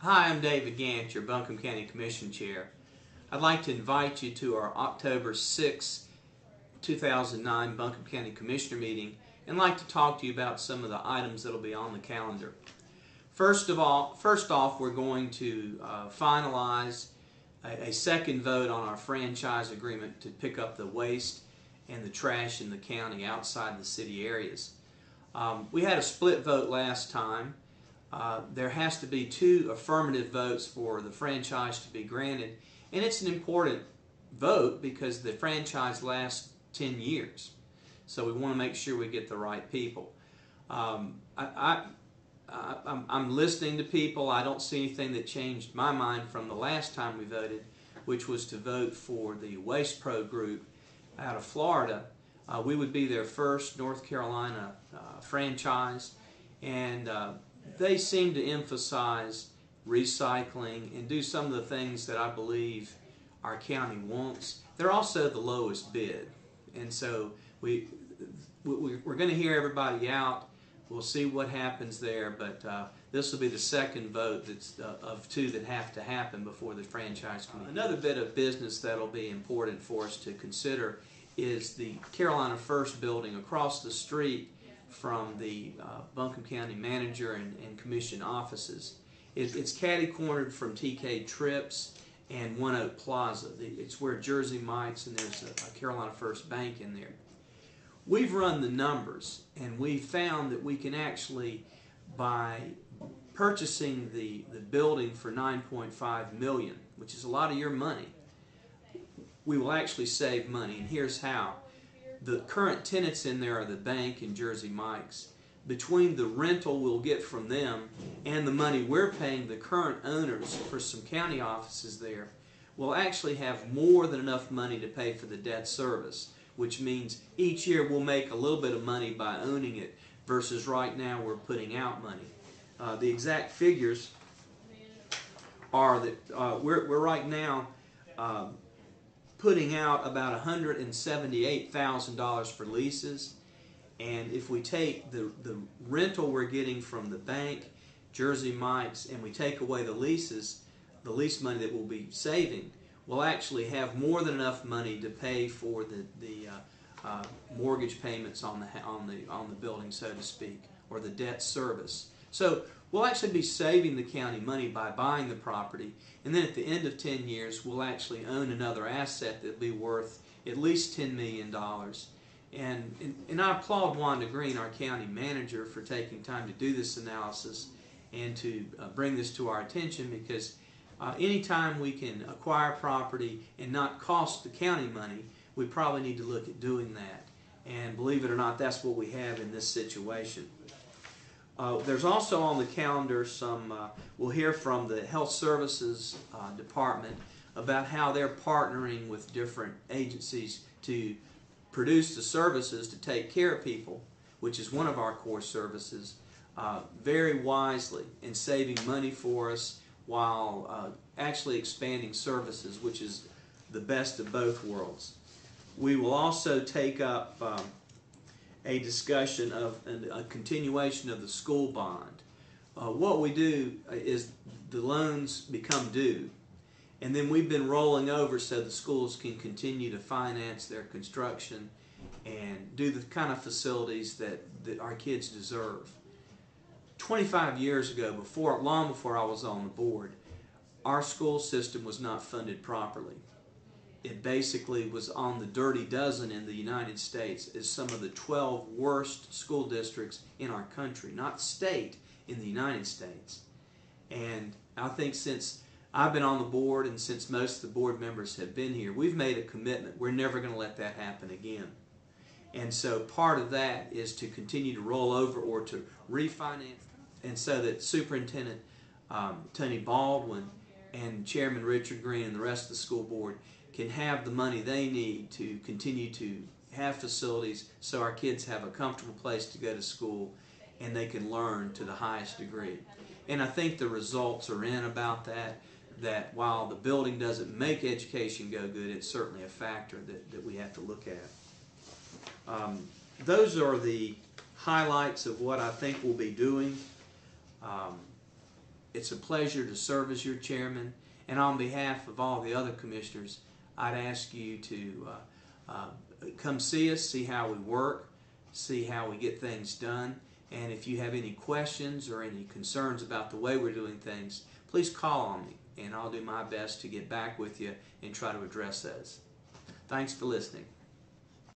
Hi, I'm David Gant, your Buncombe County Commission Chair. I'd like to invite you to our October 6, 2009 Buncombe County Commissioner meeting and like to talk to you about some of the items that will be on the calendar. First off, we're going to finalize a second vote on our franchise agreement to pick up the waste and the trash in the county outside the city areas. We had a split vote last time. There has to be 2 affirmative votes for the franchise to be granted, and it's an important vote because the franchise lasts 10 years. So we want to make sure we get the right people. I'm listening to people. I don't see anything that changed my mind from the last time we voted, which was to vote for the Waste Pro group out of Florida. We would be their first North Carolina franchise, and they seem to emphasize recycling and do some of the things that I believe our county wants. They're also the lowest bid, and so we're going to hear everybody out. We'll see what happens there, but this will be the second vote that's of 2 that have to happen before the franchise committee. Another bit of business that will be important for us to consider is the Carolina First building across the street from the Buncombe County Manager and Commission offices. It's catty-cornered from TK Trips and One Oak Plaza. It's where Jersey Mike's and there's a Carolina First Bank in there. We've run the numbers and we've found that we can actually, by purchasing the building for $9.5 million, which is a lot of your money, we will actually save money, and here's how. The current tenants in there are the bank and Jersey Mike's. Between the rental we'll get from them and the money we're paying the current owners for some county offices there, we'll actually have more than enough money to pay for the debt service, which means each year we'll make a little bit of money by owning it versus right now we're putting out money. The exact figures are that we're right now putting out about $178,000 for leases, and if we take the rental we're getting from the bank, Jersey Mike's, and we take away the leases, the lease money that we'll be saving, we'll actually have more than enough money to pay for the mortgage payments on the building, so to speak, or the debt service. So we'll actually be saving the county money by buying the property, and then at the end of 10 years we'll actually own another asset that will be worth at least $10 million. And I applaud Wanda Green, our county manager, for taking time to do this analysis and to bring this to our attention, because anytime we can acquire property and not cost the county money, we probably need to look at doing that. And believe it or not, that's what we have in this situation. There's also on the calendar we'll hear from the Health Services Department about how they're partnering with different agencies to produce the services to take care of people, which is one of our core services, very wisely and saving money for us while actually expanding services, which is the best of both worlds. We will also take up a discussion of a continuation of the school bond. What we do is the loans become due, and then we've been rolling over so the schools can continue to finance their construction and do the kind of facilities that our kids deserve. 25 years ago, long before I was on the board, our school system was not funded properly. It basically was on the dirty dozen in the United States as some of the 12 worst school districts in our country, not state, in the United States. And I think since I've been on the board and since most of the board members have been here, we've made a commitment. We're never going to let that happen again. And so part of that is to continue to roll over or to refinance, and so that Superintendent Tony Baldwin and Chairman Richard Green and the rest of the school board can have the money they need to continue to have facilities so our kids have a comfortable place to go to school and they can learn to the highest degree. And I think the results are in about that while the building doesn't make education go good, it's certainly a factor that we have to look at. Those are the highlights of what I think we'll be doing. it's a pleasure to serve as your chairman, and on behalf of all the other commissioners, I'd ask you to come see us, see how we work, see how we get things done, and if you have any questions or any concerns about the way we're doing things, please call on me, and I'll do my best to get back with you and try to address those. Thanks for listening.